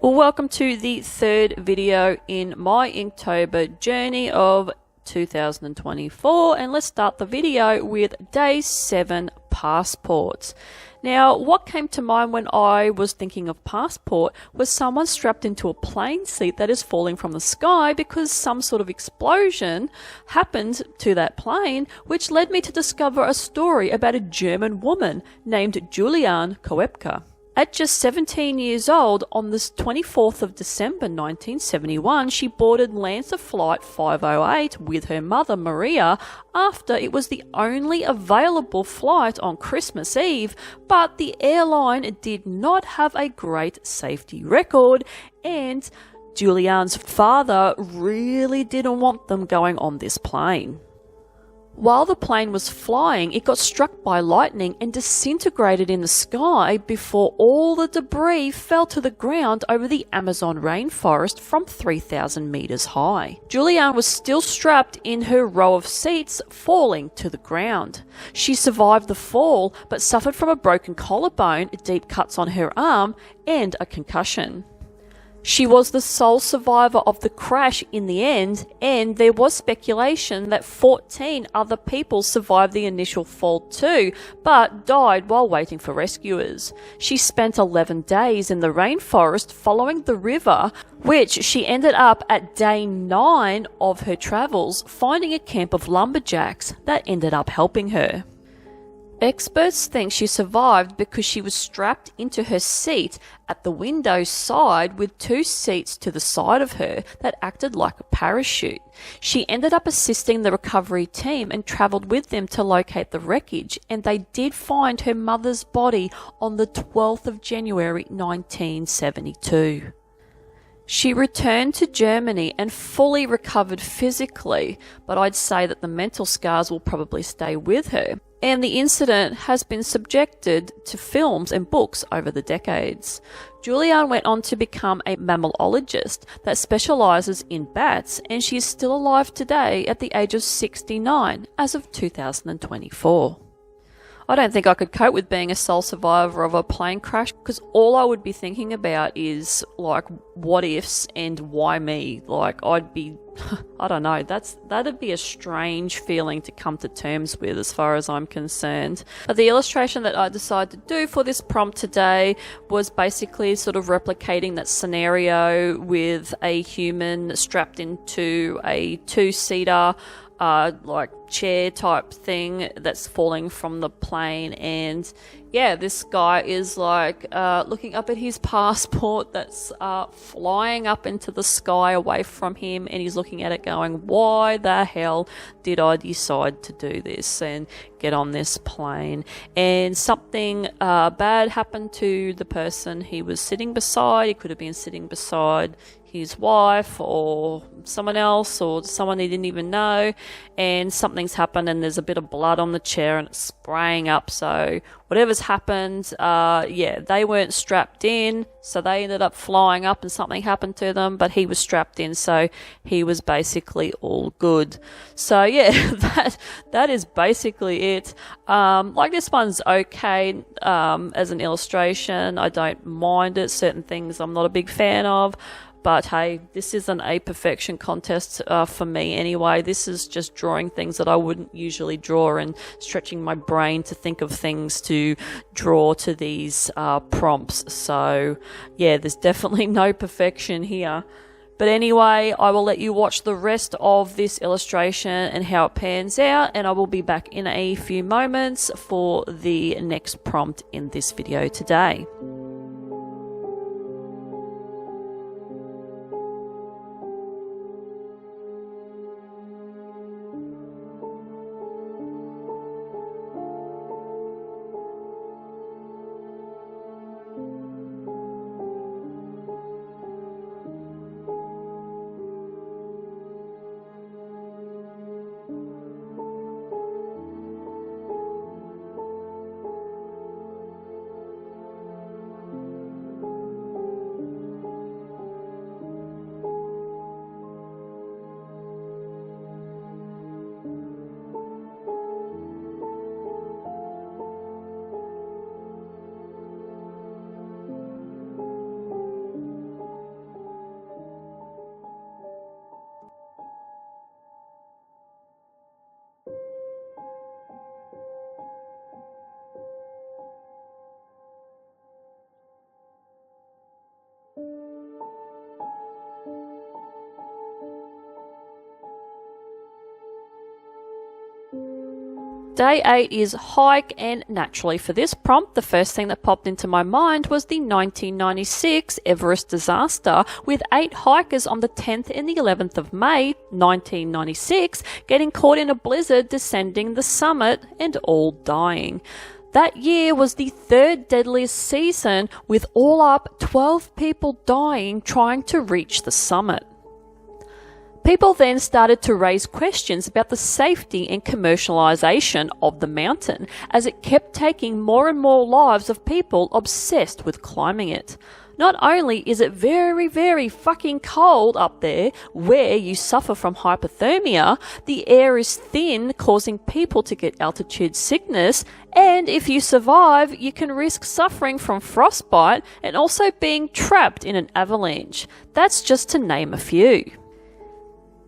Well, welcome to the third video in my Inktober journey of 2024, and let's start the video with day 7 passports. Now, what came to mind when I was thinking of passport was someone strapped into a plane seat that is falling from the sky because some sort of explosion happened to that plane, which led me to discover a story about a German woman named Juliane Koepka. At just 17 years old, on the 24th of December 1971, she boarded Lancer Flight 508 with her mother Maria after it was the only available flight on Christmas Eve, but the airline did not have a great safety record, and Juliane's father really didn't want them going on this plane. While the plane was flying, it got struck by lightning and disintegrated in the sky before all the debris fell to the ground over the Amazon rainforest from 3,000 meters high. Juliane was still strapped in her row of seats, falling to the ground. She survived the fall, but suffered from a broken collarbone, deep cuts on her arm, and a concussion. She was the sole survivor of the crash in the end, and there was speculation that 14 other people survived the initial fall too, but died while waiting for rescuers. She spent 11 days in the rainforest following the river, which she ended up at day 9 of her travels, finding a camp of lumberjacks that ended up helping her. Experts think she survived because she was strapped into her seat at the window side with 2 seats to the side of her that acted like a parachute. She ended up assisting the recovery team and travelled with them to locate the wreckage, and they did find her mother's body on the 12th of January 1972. She returned to Germany and fully recovered physically, but I'd say that the mental scars will probably stay with her. And the incident has been subjected to films and books over the decades. Juliane went on to become a mammalologist that specialises in bats, and she is still alive today at the age of 69 as of 2024. I don't think I could cope with being a sole survivor of a plane crash, because all I would be thinking about is, like, what ifs and why me? Like, I'd be, I don't know, that'd be a strange feeling to come to terms with as far as I'm concerned. But the illustration that I decided to do for this prompt today was basically sort of replicating that scenario with a human strapped into a 2-seater like chair type thing that's falling from the plane, and yeah, this guy is like looking up at his passport that's flying up into the sky away from him, and he's looking at it going, why the hell did I decide to do this and get on this plane? And something bad happened to the person he was sitting beside. He could have been sitting beside his wife or someone else or someone he didn't even know, and something's happened and there's a bit of blood on the chair and it's spraying up. So whatever's happened, yeah, they weren't strapped in, so they ended up flying up and something happened to them, but he was strapped in, so he was basically all good. So yeah, that is basically it. Like, this one's okay as an illustration. I don't mind it. Certain things I'm not a big fan of. But hey, this isn't a perfection contest for me anyway. This is just drawing things that I wouldn't usually draw and stretching my brain to think of things to draw to these prompts. So yeah, there's definitely no perfection here. But anyway, I will let you watch the rest of this illustration and how it pans out, and I will be back in a few moments for the next prompt in this video today. day 8 is hike, and naturally for this prompt, the first thing that popped into my mind was the 1996 Everest disaster, with 8 hikers on the 10th and the 11th of May 1996 getting caught in a blizzard descending the summit and all dying. That year was the 3rd deadliest season, with all up 12 people dying trying to reach the summit. People then started to raise questions about the safety and commercialization of the mountain, as it kept taking more and more lives of people obsessed with climbing it. Not only is it very, very fucking cold up there, where you suffer from hypothermia, the air is thin, causing people to get altitude sickness, and if you survive, you can risk suffering from frostbite and also being trapped in an avalanche. That's just to name a few.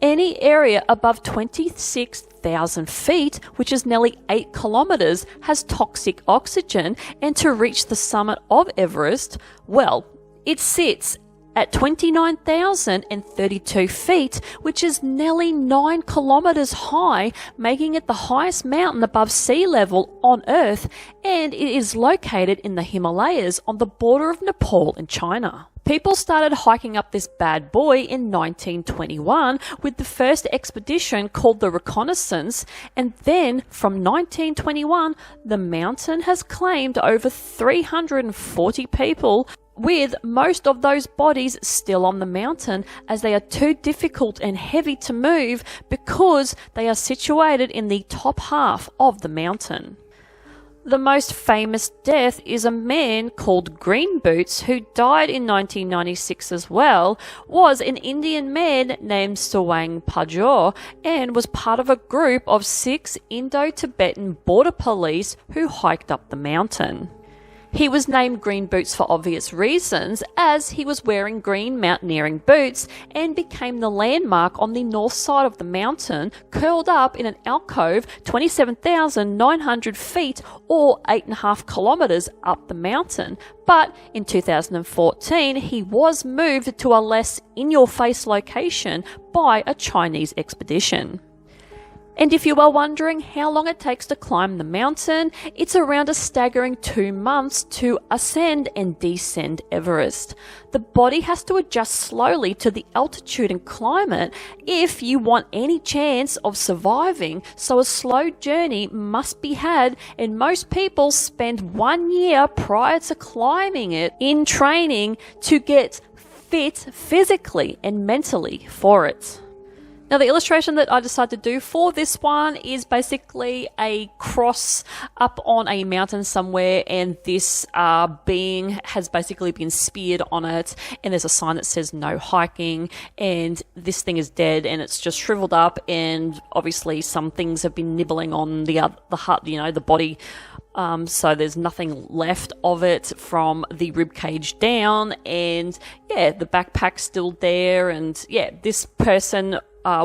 Any area above 26,000 feet, which is nearly 8 kilometers, has toxic oxygen, and to reach the summit of Everest, well, it sits at 29,032 feet, which is nearly 9 kilometers high, making it the highest mountain above sea level on Earth, and it is located in the Himalayas on the border of Nepal and China. People started hiking up this bad boy in 1921 with the first expedition called the Reconnaissance, and then from 1921 the mountain has claimed over 340 people, with most of those bodies still on the mountain, as they are too difficult and heavy to move because they are situated in the top half of the mountain. The most famous death is a man called Green Boots, who died in 1996 as well, was an Indian man named Sawang Pajor, and was part of a group of 6 Indo-Tibetan border police who hiked up the mountain. He was named Green Boots for obvious reasons, as he was wearing green mountaineering boots and became the landmark on the north side of the mountain, curled up in an alcove 27,900 feet or 8.5 kilometers up the mountain. But in 2014, he was moved to a less in-your-face location by a Chinese expedition. And if you are wondering how long it takes to climb the mountain, it's around a staggering 2 months to ascend and descend Everest. The body has to adjust slowly to the altitude and climate if you want any chance of surviving, so a slow journey must be had, and most people spend 1 year prior to climbing it in training to get fit physically and mentally for it. Now, the illustration that I decided to do for this one is basically a cross up on a mountain somewhere, and this being has basically been speared on it, and there's a sign that says no hiking, and this thing is dead and it's just shriveled up, and obviously some things have been nibbling on the heart, the body. So there's nothing left of it from the rib cage down, and yeah, the backpack's still there, and yeah, this person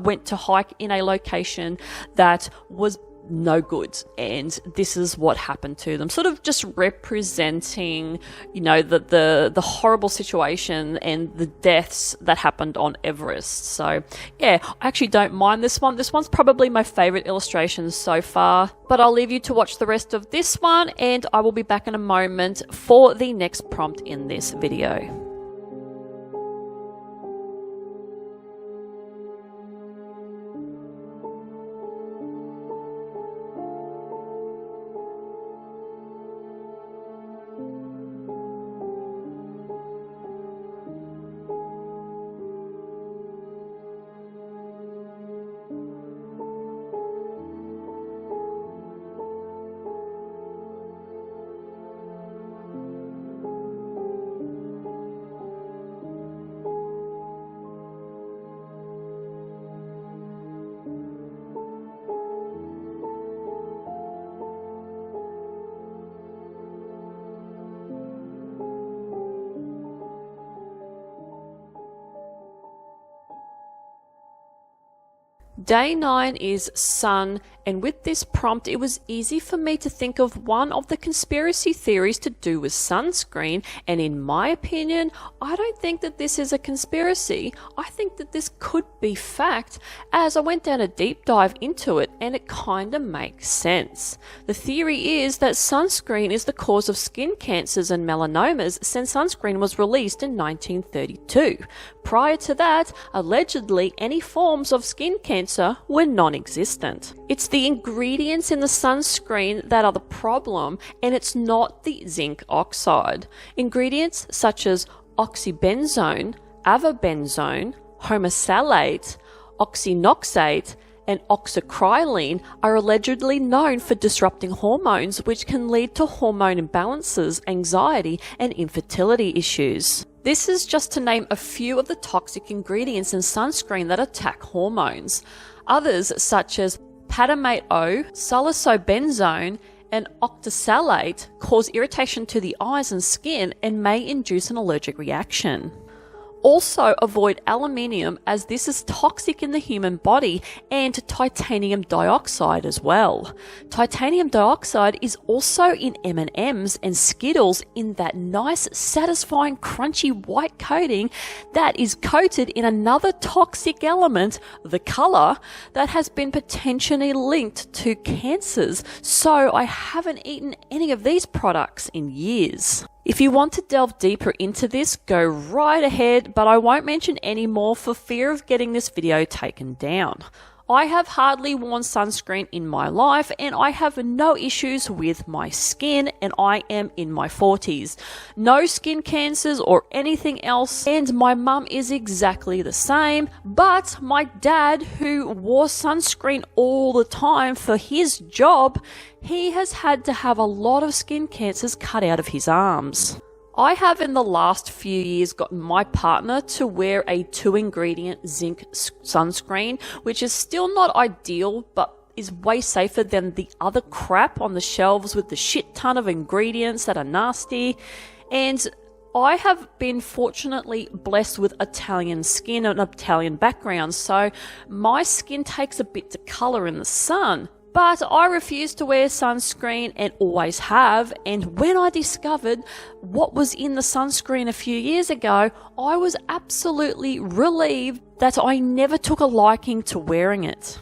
went to hike in a location that was no good, and this is what happened to them, sort of just representing, the horrible situation and the deaths that happened on Everest. So yeah, I actually don't mind this one. This one's probably my favorite illustration so far, but I'll leave you to watch the rest of this one, and I will be back in a moment for the next prompt in this video. Day 9 is sun, and with this prompt it was easy for me to think of one of the conspiracy theories to do with sunscreen, and in my opinion, I don't think that this is a conspiracy. I think that this could be fact, as I went down a deep dive into it and it kinda makes sense. The theory is that sunscreen is the cause of skin cancers and melanomas since sunscreen was released in 1932. Prior to that, allegedly any forms of skin cancer were non-existent. It's the ingredients in the sunscreen that are the problem, and it's not the zinc oxide. Ingredients such as oxybenzone, avobenzone, homosalate, oxynoxate, and oxycrylene are allegedly known for disrupting hormones, which can lead to hormone imbalances, anxiety, and infertility issues. This is just to name a few of the toxic ingredients in sunscreen that attack hormones. Others, such as patamate O, salisobenzone, and octasalate, cause irritation to the eyes and skin and may induce an allergic reaction. Also avoid aluminium, as this is toxic in the human body, and titanium dioxide as well. Titanium dioxide is also in M&Ms and Skittles in that nice, satisfying, crunchy white coating that is coated in another toxic element, the colour, that has been potentially linked to cancers. So I haven't eaten any of these products in years. If you want to delve deeper into this, go right ahead, but I won't mention any more for fear of getting this video taken down. I have hardly worn sunscreen in my life, and I have no issues with my skin, and I am in my 40s. No skin cancers or anything else, and my mum is exactly the same, but my dad, who wore sunscreen all the time for his job, he has had to have a lot of skin cancers cut out of his arms. I have in the last few years gotten my partner to wear a 2-ingredient zinc sunscreen, which is still not ideal, but is way safer than the other crap on the shelves with the shit ton of ingredients that are nasty. And I have been fortunately blessed with Italian skin and Italian background, so my skin takes a bit to colour in the sun. But I refuse to wear sunscreen and always have, and when I discovered what was in the sunscreen a few years ago, I was absolutely relieved that I never took a liking to wearing it.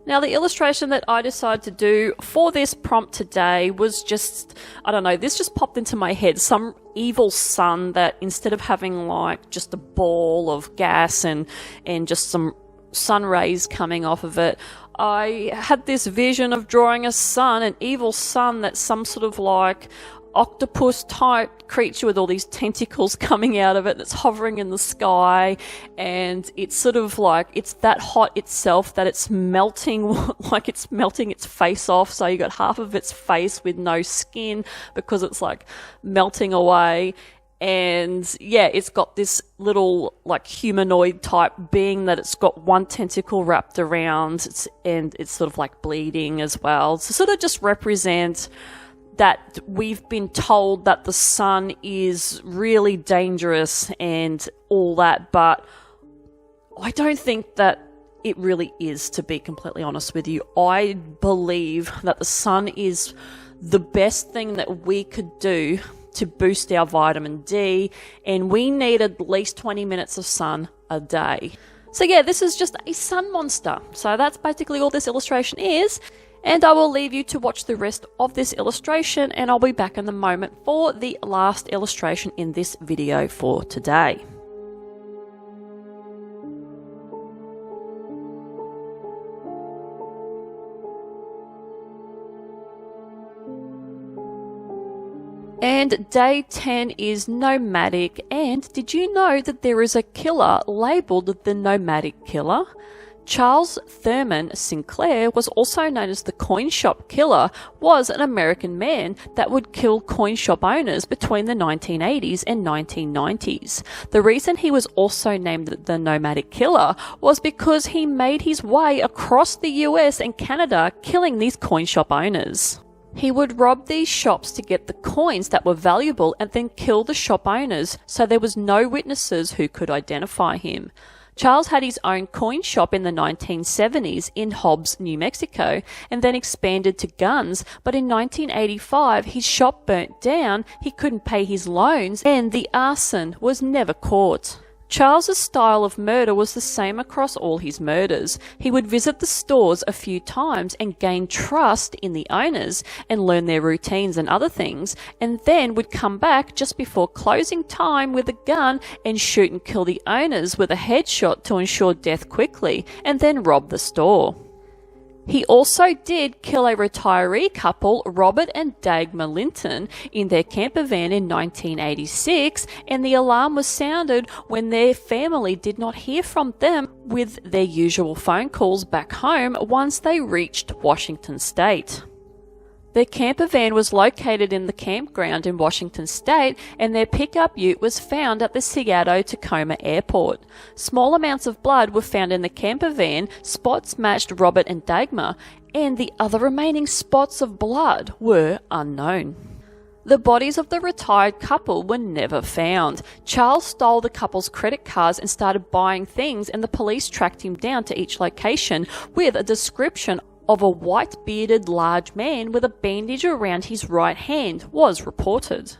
Now, the illustration that I decided to do for this prompt today was just, I don't know, this just popped into my head. Some evil sun that, instead of having like just a ball of gas and just some sun rays coming off of it, I had this vision of drawing a sun, an evil sun that's some sort of like octopus type creature with all these tentacles coming out of it that's hovering in the sky, and it's sort of like it's that hot itself that it's melting, like it's melting its face off, so you got half of its face with no skin because it's like melting away. And yeah, it's got this little like humanoid type being that it's got one tentacle wrapped around, and it's sort of like bleeding as well. To sort of just represent that we've been told that the sun is really dangerous and all that, but I don't think that it really is, to be completely honest with you. I believe that the sun is the best thing that we could do to boost our vitamin D, and we need at least 20 minutes of sun a day. So yeah, this is just a sun monster. So that's basically all this illustration is, and I will leave you to watch the rest of this illustration, and I'll be back in a moment for the last illustration in this video for today. And day 10 is Nomadic, and did you know that there is a killer labelled the Nomadic Killer? Charles Thurman Sinclair, was also known as the Coin Shop Killer, was an American man that would kill coin shop owners between the 1980s and 1990s. The reason he was also named the Nomadic Killer was because he made his way across the US and Canada killing these coin shop owners. He would rob these shops to get the coins that were valuable and then kill the shop owners, so there was no witnesses who could identify him. Charles had his own coin shop in the 1970s in Hobbs, New Mexico, and then expanded to guns, but in 1985 his shop burnt down, he couldn't pay his loans, and the arson was never caught. Charles's style of murder was the same across all his murders. He would visit the stores a few times and gain trust in the owners and learn their routines and other things, and then would come back just before closing time with a gun and shoot and kill the owners with a headshot to ensure death quickly, and then rob the store. He also did kill a retiree couple, Robert and Dagmar Linton, in their camper van in 1986, and the alarm was sounded when their family did not hear from them with their usual phone calls back home once they reached Washington State. Their camper van was located in the campground in Washington State, and their pickup ute was found at the Seattle-Tacoma airport. Small amounts of blood were found in the camper van, spots matched Robert and Dagmar, and the other remaining spots of blood were unknown. The bodies of the retired couple were never found. Charles stole the couple's credit cards and started buying things, and the police tracked him down to each location with a description of a white-bearded large man with a bandage around his right hand was reported.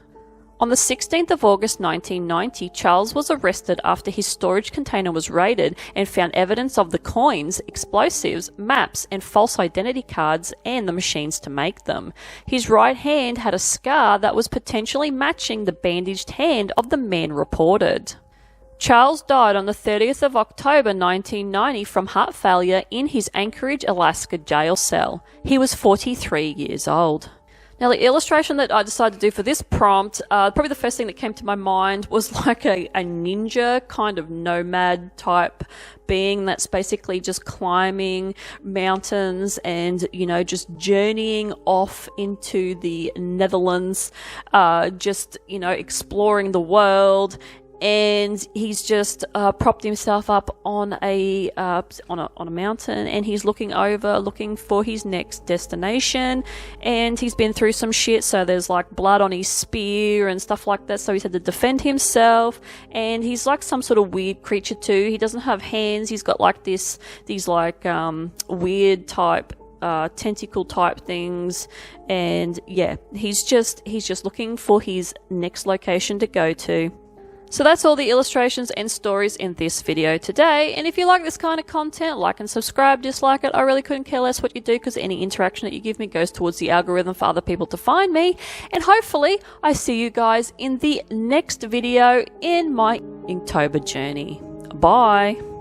On the 16th of August 1990, Charles was arrested after his storage container was raided and found evidence of the coins, explosives, maps, and false identity cards and the machines to make them. His right hand had a scar that was potentially matching the bandaged hand of the man reported. Charles died on the 30th of October 1990 from heart failure in his Anchorage, Alaska jail cell. He was 43 years old. Now, the illustration that I decided to do for this prompt, probably the first thing that came to my mind was like a ninja kind of nomad type being that's basically just climbing mountains and, just journeying off into the Netherlands, exploring the world. And he's just propped himself up on a mountain, and he's looking for his next destination. And he's been through some shit, so there's like blood on his spear and stuff like that. So he's had to defend himself, and he's like some sort of weird creature too. He doesn't have hands. He's got like these weird type tentacle type things, and yeah, he's just looking for his next location to go to. So that's all the illustrations and stories in this video today, and if you like this kind of content, like and subscribe, dislike it, I really couldn't care less what you do, because any interaction that you give me goes towards the algorithm for other people to find me, and hopefully I see you guys in the next video in my Inktober journey. Bye!